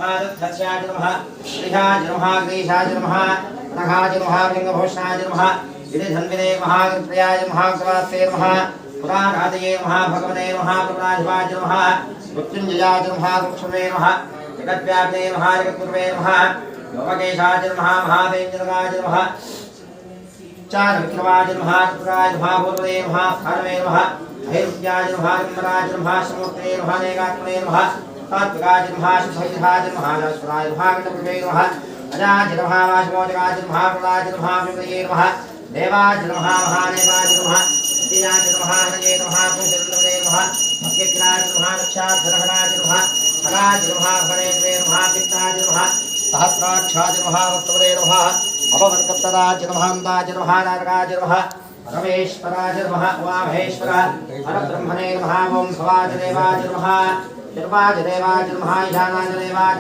महादत्तस्याय नमः श्रीहाय नमः ग्रीशाय नमः नखाय नमः लिंगभूषणाय नमः गिरिधन्विने महागणप्रियाय नमः स्वास्ते नमः पुराणादये नमः भगवते नमः प्रभुराधिपाय नमः मृत्युञ्जयाय नमः दुक्षमे नमः जगद्व्यापिने नमः जगद्गुरुवे नमः लोककेशाय नमः महादेवजनकाय नमः चारुविक्रमाय नमः चतुराय नमः भूतवे नमः स्थानवे नमः भैरव्याय नमः निम्बराय नमः समूर्ते नमः नेकात्मने नमः तात्विकाय नमः शुभयुधाय नमः लाश्वराय नमः गणपतये नमः अजाय नमः वासमोदकाय नमः प्रदाय नमः विप्रये नमः देवाय नमः महादेवाय नमः सत्याय नमः हरये नमः कुशलवे नमः अव्यग्राय नमः रक्षाधरहराय नमः हराय नमः भरेन्द्रे नमः दिक्ताय नमः सहस्राक्षाय नमः वक्तवदे नमः अभवत्कप्तदाय नमः अन्ताय नमः नारकाय नमः परमेश्वराय नमः उमामहेश्वरः परब्रह्मणे नमः ओं भवाय देवाय नमः ईशानाय देवाय